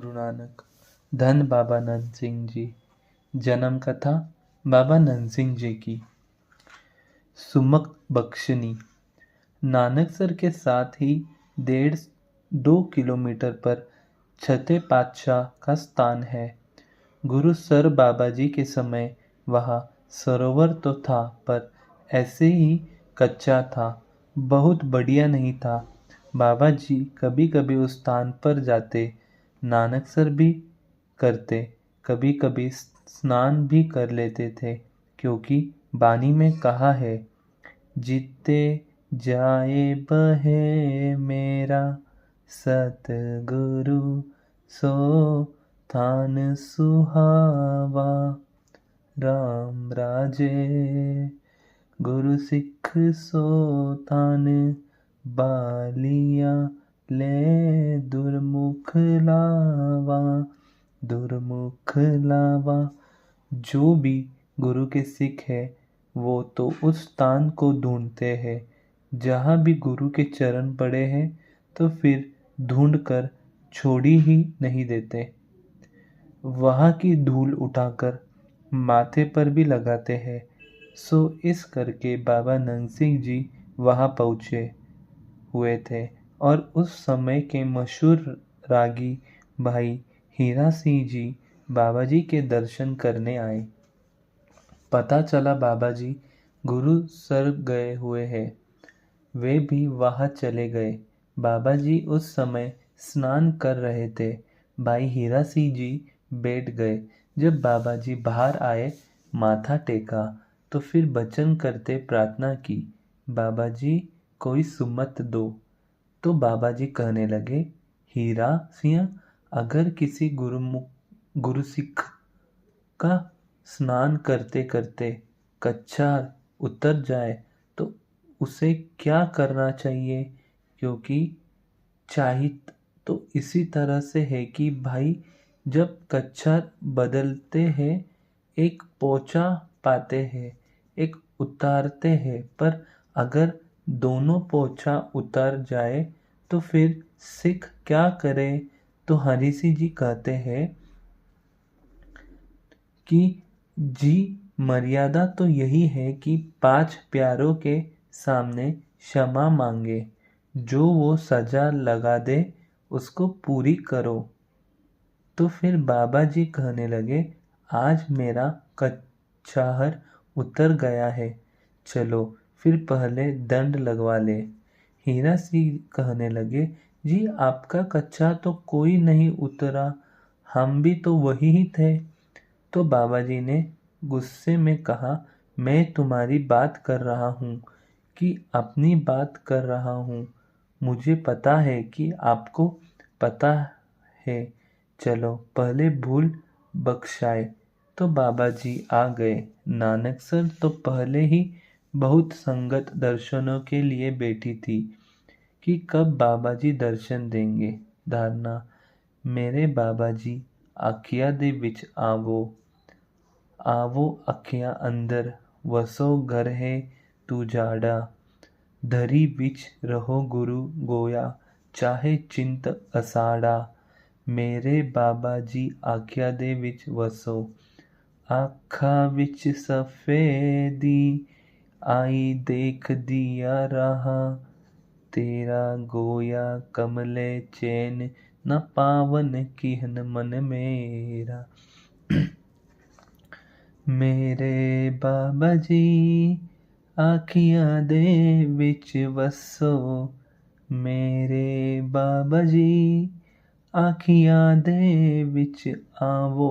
गुरु नानक। धन बाबा नंद सिंह जी। जन्म कथा बाबा नंद सिंह जी की। सुमक बख्शनी। नानकसर के साथ ही 1.5-2 किलोमीटर पर छते पातशाह का स्थान है। गुरु सर बाबा जी के समय वहाँ सरोवर तो था, पर ऐसे ही कच्चा था, बहुत बढ़िया नहीं था। बाबा जी कभी कभी उस स्थान पर जाते, नानकसर भी करते, कभी कभी स्नान भी कर लेते थे, क्योंकि बानी में कहा है, जीते जाए बहे मेरा सतगुरु सो थान सुहावा। राम राजे गुरु सिख सो थान बालिया ले दुर्मुख लावा। दुर्मुख लावा। जो भी गुरु के सिख है वो तो उस स्थान को ढूंढते हैं जहाँ भी गुरु के चरण पड़े हैं, तो फिर ढूंढ कर छोड़ी ही नहीं देते। वहाँ की धूल उठाकर माथे पर भी लगाते हैं। सो इस करके बाबा नंद सिंह जी वहाँ पहुँचे हुए थे और उस समय के मशहूर रागी भाई हीरा सिंह जी बाबा जी के दर्शन करने आए। पता चला बाबा जी गुरु सर गए हुए हैं, वे भी वहाँ चले गए। बाबा जी उस समय स्नान कर रहे थे। भाई हीरा सिंह जी बैठ गए। जब बाबा जी बाहर आए, माथा टेका, तो फिर बचन करते प्रार्थना की, बाबा जी कोई सुमत दो। तो बाबा जी कहने लगे, हीरा सिंह, अगर किसी गुरु सिख का स्नान करते करते कच्छा उतर जाए तो उसे क्या करना चाहिए? क्योंकि चाहिए तो इसी तरह से है कि भाई, जब कच्छा बदलते हैं, एक पोंछा पाते हैं, एक उतारते हैं, पर अगर दोनों पोंछा उतर जाए तो फिर सिख क्या करे? तो हरि सिंह जी कहते हैं कि जी, मर्यादा तो यही है कि 5 प्यारों के सामने क्षमा मांगे, जो वो सजा लगा दे उसको पूरी करो। तो फिर बाबा जी कहने लगे, आज मेरा कच्छाहर उतर गया है, चलो फिर पहले दंड लगवा ले। हीरा सिंह कहने लगे, जी आपका कच्छा तो कोई नहीं उतरा, हम भी तो वही ही थे। तो बाबा जी ने गुस्से में कहा, मैं तुम्हारी बात कर रहा हूँ कि अपनी बात कर रहा हूँ? मुझे पता है कि आपको पता है, चलो पहले भूल बख्शाए। तो बाबा जी आ गए। नानकसर तो पहले ही बहुत संगत दर्शनों के लिए बैठी थी कि कब बाबा जी दर्शन देंगे। धारणा, मेरे बाबा जी आखिया दे विच आवो, आवो अखियां अंदर, वसो घर है तू जाड़ा। धरी विच रहो गुरु गोया, चाहे चिंत असाड़ा। मेरे बाबा जी आखिया दे विच वसो, आखा विच सफेदी, आई देख दिया रहा। तेरा गोया कमले चैन, न पावन किहन मन मेरा। मेरे बाबा जी आखियां दे विच वसो, मेरे बाबा जी आखियां दे विच आवो।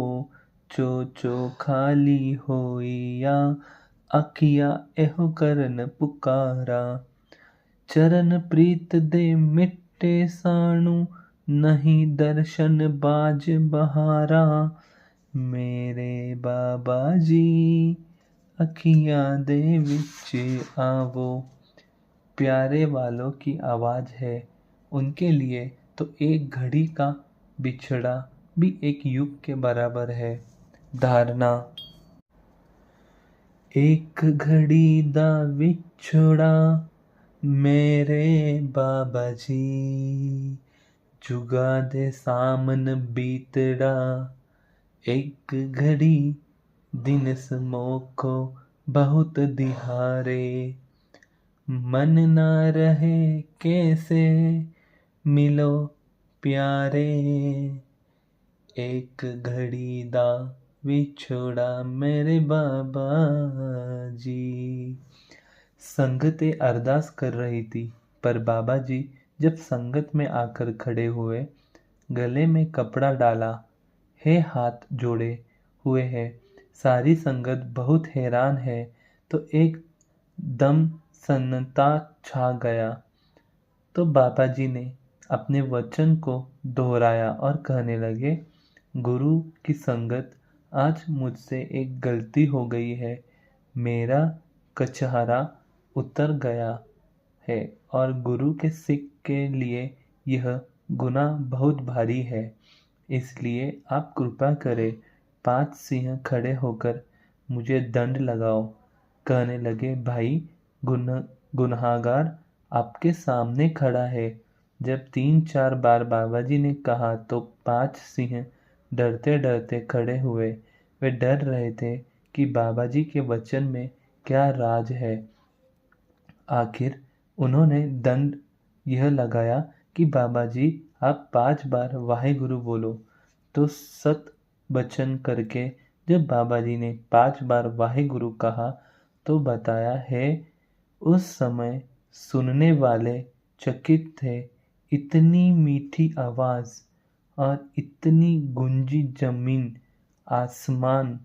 चो चो खाली होइया, आखियां एहो करन पुकारा। चरण प्रीत दे मिट्टे साणु, नहीं दर्शन बाज बहारा। मेरे बाबा जी अखियां दे विच आवो। प्यारे वालों की आवाज़ है, उनके लिए तो एक घड़ी का बिछड़ा भी एक युग के बराबर है। धारणा, एक घड़ी दा विछड़ा मेरे बाबा जी, जुगा दे सामन बीतड़ा, एक घड़ी दिन समोखो बहुत दिहारे, मन ना रहे कैसे मिलो प्यारे, एक घड़ी दा विछोड़ा मेरे बाबा जी। संगतें अरदास कर रही थी, पर बाबा जी जब संगत में आकर खड़े हुए, गले में कपड़ा डाला है, हाथ जोड़े हुए है, सारी संगत बहुत हैरान है, तो एक दम सन्नाटा छा गया। तो बाबा जी ने अपने वचन को दोहराया और कहने लगे, गुरु की संगत, आज मुझसे एक गलती हो गई है। मेरा कचहरा उतर गया है और गुरु के सिख के लिए यह गुनाह बहुत भारी है। इसलिए आप कृपा करें, 5 सिंह खड़े होकर मुझे दंड लगाओ। कहने लगे, भाई गुनहगार आपके सामने खड़ा है। जब 3-4 बार बाबा जी ने कहा तो 5 सिंह डरते डरते खड़े हुए। वे डर रहे थे कि बाबा जी के वचन में क्या राज है। आखिर उन्होंने दंड यह लगाया कि बाबा जी आप 5 बार वाहेगुरु बोलो। तो सत बचन करके जब बाबा जी ने 5 बार वाहेगुरु कहा तो बताया है, उस समय सुनने वाले चकित थे। इतनी मीठी आवाज और इतनी गूंजी जमीन आसमान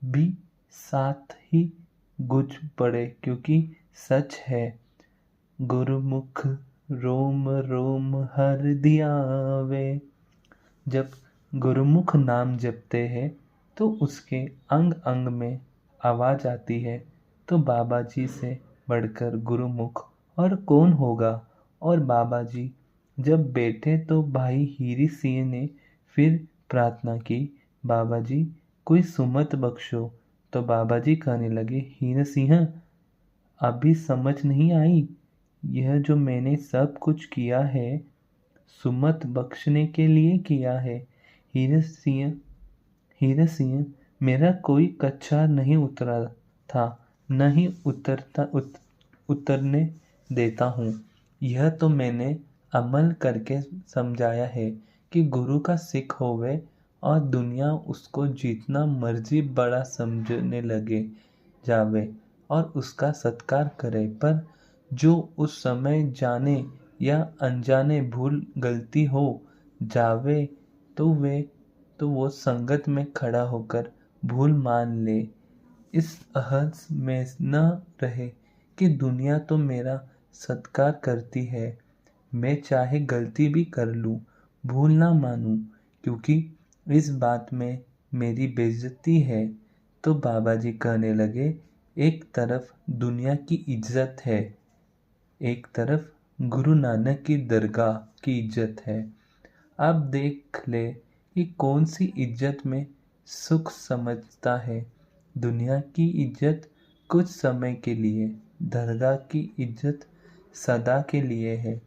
भी साथ ही गूंज पड़े, क्योंकि सच है, गुरुमुख रोम रोम हर दियावे। जब गुरुमुख नाम जपते हैं तो उसके अंग अंग में आवाज आती है। तो बाबा जी से बढ़कर गुरुमुख और कौन होगा। और बाबा जी जब बैठे तो भाई हीरी सिंह ने फिर प्रार्थना की, बाबा जी कोई सुमत बख्शो। तो बाबा जी कहने लगे, हीर सिंह अभी समझ नहीं आई, यह जो मैंने सब कुछ किया है सुमत बख्शने के लिए किया है। हीर सिंह मेरा कोई कच्चा नहीं उतरा था, न ही उतरने देता हूँ। यह तो मैंने अमल करके समझाया है कि गुरु का सिख होवे और दुनिया उसको जितना मर्जी बड़ा समझने लगे जावे और उसका सत्कार करे, पर जो उस समय जाने या अनजाने भूल गलती हो जावे तो वो संगत में खड़ा होकर भूल मान ले। इस अहस में न रहे कि दुनिया तो मेरा सत्कार करती है, मैं चाहे गलती भी कर लूँ, भूल ना मानूं, क्योंकि इस बात में मेरी बेइज्जती है। तो बाबा जी कहने लगे, एक तरफ दुनिया की इज्जत है, एक तरफ गुरु नानक की दरगाह की इज्जत है। अब देख ले कि कौन सी इज्जत में सुख समझता है। दुनिया की इज्जत कुछ समय के लिए, दरगाह की इज्जत सदा के लिए है।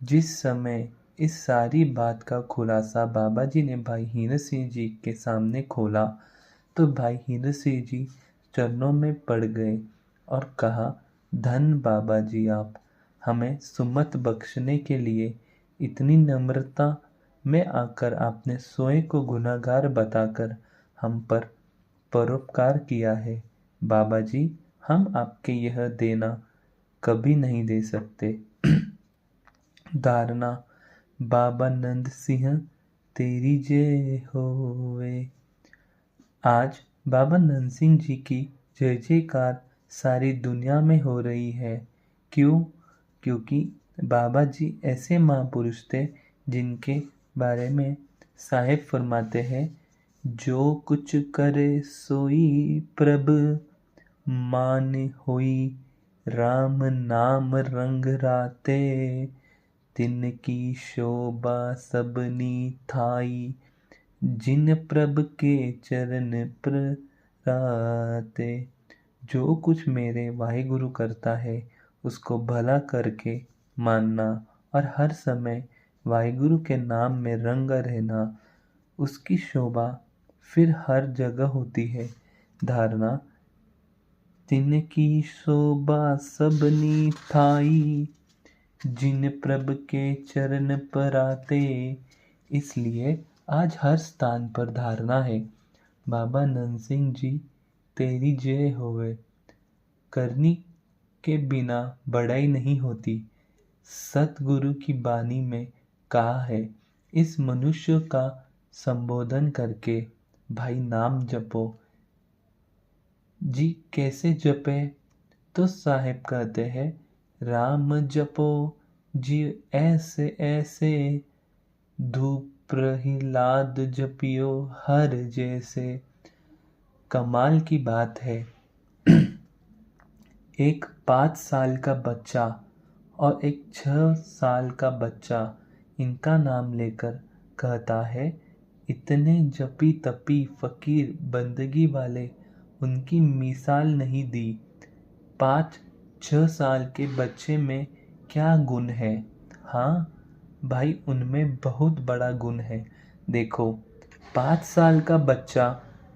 जिस समय इस सारी बात का खुलासा बाबा जी ने भाई हीर सिंह जी के सामने खोला तो भाई हीर सिंह जी चरणों में पड़ गए और कहा, धन बाबा जी, आप हमें सुमत बख्शने के लिए इतनी नम्रता में आकर आपने स्वयं को गुनहगार बताकर हम पर परोपकार किया है। बाबा जी, हम आपके यह देना कभी नहीं दे सकते। धारणा, बाबा नंद सिंह तेरी जय होवे। आज बाबा नंद सिंह जी की जय जयकार सारी दुनिया में हो रही है। क्यों? क्योंकि बाबा जी ऐसे महापुरुष थे जिनके बारे में साहेब फरमाते हैं, जो कुछ करे सोई प्रभ मान होई, राम नाम रंग राते, तिनकी शोभा सबनी थाई, जिन प्रभ के चरण प्राते। जो कुछ मेरे वाहिगुरु करता है उसको भला करके मानना और हर समय वाहिगुरु के नाम में रंगा रहना, उसकी शोभा फिर हर जगह होती है। धारणा, तिनकी शोभा सबनी थाई, जिन प्रभ के चरण पर आते। इसलिए आज हर स्थान पर धारणा है, बाबा नंद सिंह जी तेरी जय होवे। करनी के बिना बड़ाई नहीं होती। सतगुरु की बानी में कहा है, इस मनुष्य का संबोधन करके भाई नाम जपो। जी कैसे जपे? तो साहेब कहते हैं, राम जपो जी ऐसे ऐसे, धूप प्रहलाद जपियो हर जैसे। कमाल की बात है, एक 5 साल का बच्चा और एक 6 साल का बच्चा इनका नाम लेकर कहता है, इतने जपी तपी फकीर बंदगी वाले उनकी मिसाल नहीं दी। 5-6 साल के बच्चे में क्या गुण है? हाँ भाई, उनमें बहुत बड़ा गुण है। देखो, 5 साल का बच्चा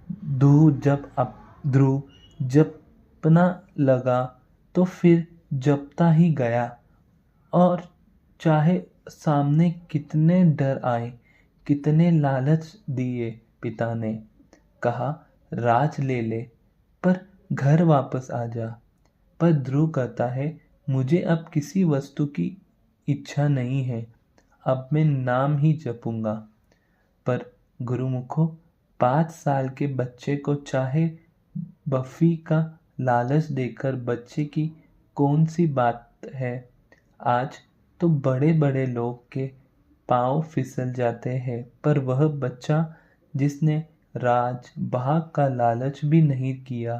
ध्रुव जपना लगा तो फिर जपता ही गया, और चाहे सामने कितने डर आए, कितने लालच दिए पिता ने, कहा राज ले ले पर घर वापस आ जा। पर ध्रुव कहता है, मुझे अब किसी वस्तु की इच्छा नहीं है, अब मैं नाम ही जपूंगा। पर गुरुमुखो, 5 साल के बच्चे को चाहे बफी का लालच देकर बच्चे की कौन सी बात है। आज तो बड़े बड़े लोग के पाँव फिसल जाते हैं, पर वह बच्चा जिसने राज भाग का लालच भी नहीं किया,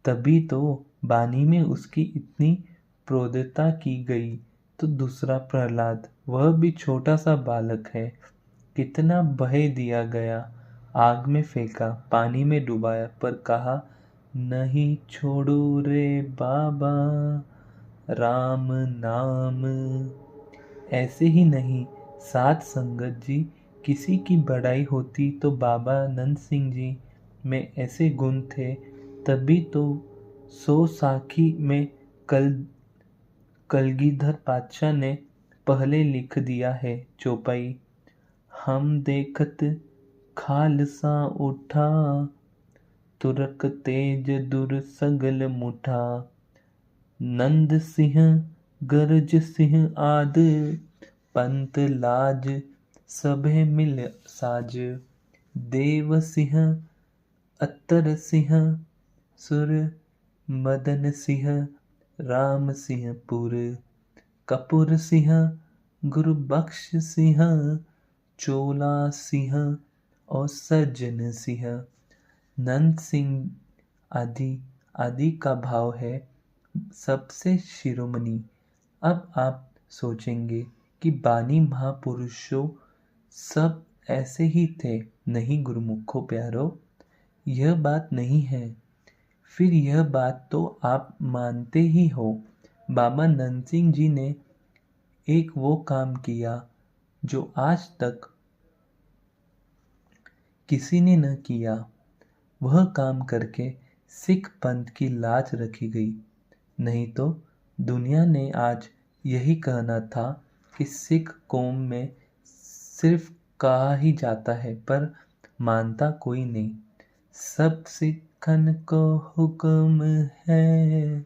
तभी तो बानी में उसकी इतनी प्रोदिता की गई। तो दूसरा प्रहलाद, वह भी छोटा सा बालक है, कितना बहे दिया गया, आग में फेंका, पानी में डुबाया, पर कहा नहीं छोड़ो रे बाबा राम नाम। ऐसे ही नहीं, साथ संगत जी, किसी की बड़ाई होती तो बाबा नंद सिंह जी में ऐसे गुण थे, तभी तो 100 साखी में कलगीधर पातशाह ने पहले लिख दिया है चौपाई, हम देखत खालसा उठा, तुरक तेज दुर सगल मुठा। नंद सिंह गरज सिंह आद, पंत लाज सभे मिल साज। देव सिंह अतर सिंह, सुर मदन सिंह राम सिंह पुर। कपूर सिंह गुरु बख्श सिंह, चोला सिंह और सज्जन सिंह। नंद सिंह आदि आदि का भाव है सबसे शिरोमणि। अब आप सोचेंगे कि बानी महापुरुषों सब ऐसे ही थे। नहीं गुरुमुखो प्यारो, यह बात नहीं है। फिर यह बात तो आप मानते ही हो। बाबा नंद सिंह जी ने एक वो काम किया जो आज तक किसी ने न किया। वह काम करके सिख पंथ की लाज रखी गई। नहीं तो दुनिया ने आज यही कहना था कि सिख कौम में सिर्फ कहा ही जाता है, पर मानता कोई नहीं। सब सिखन को हुक्म है,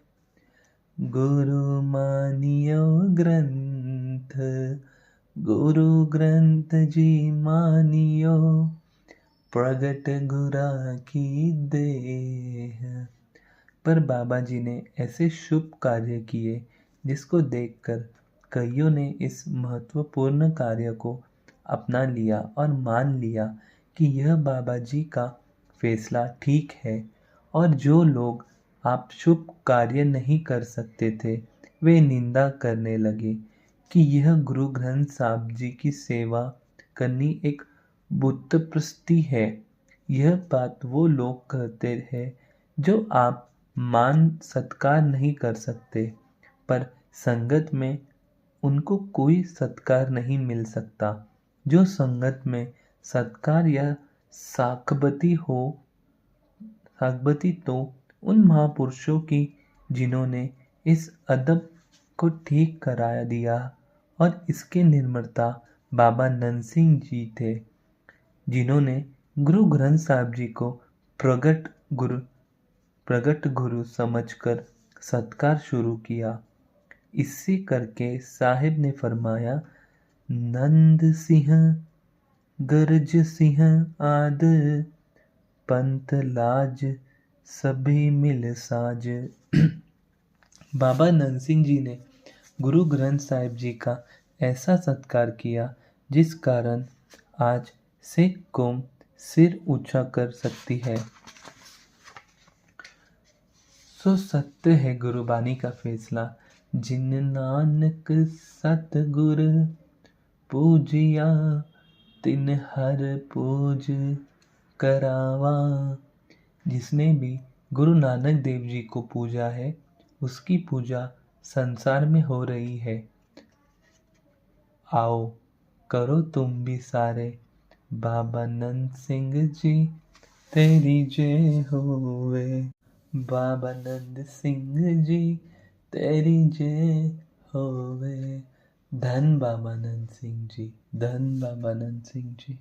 गुरु मानियो ग्रंथ, गुरु ग्रंथ जी मानियो, प्रगट गुरा की देह। पर बाबा जी ने ऐसे शुभ कार्य किए जिसको देखकर कईयों ने इस महत्वपूर्ण कार्य को अपना लिया और मान लिया कि यह बाबा जी का फैसला ठीक है। और जो लोग आप शुभ कार्य नहीं कर सकते थे, वे निंदा करने लगे कि यह गुरु ग्रंथ साहब जी की सेवा करनी एक बुतप्रस्ती है। यह बात वो लोग कहते हैं जो आप मान सत्कार नहीं कर सकते, पर संगत में उनको कोई सत्कार नहीं मिल सकता। जो संगत में सत्कार या साकबती तो उन महापुरुषों की जिन्होंने इस अदब को ठीक करा दिया, और इसके निर्माता बाबा नंद सिंह जी थे, जिन्होंने गुरु ग्रंथ साहिब जी को प्रगट गुरु समझकर सत्कार शुरू किया। इसी करके साहिब ने फरमाया, नंद सिंह गरज सिंह आद, पंत लाज सभी मिल साज। बाबा नंद सिंह जी ने गुरु ग्रंथ साहिब जी का ऐसा सत्कार किया जिस कारण आज सिख कौम सिर ऊंचा कर सकती है। सो सत्य है गुरुबानी का फैसला, जिन नानक सतगुर पूजिया, तिन हर पूज करावा। जिसने भी गुरु नानक देव जी को पूजा है, उसकी पूजा संसार में हो रही है। आओ करो तुम भी सारे, बाबा नंद सिंह जी तेरी जय होवे। बाबा नंद सिंह जी तेरी जय होवे। धन बाबा नंद सिंह जी, धन बाबा नंद सिंह जी।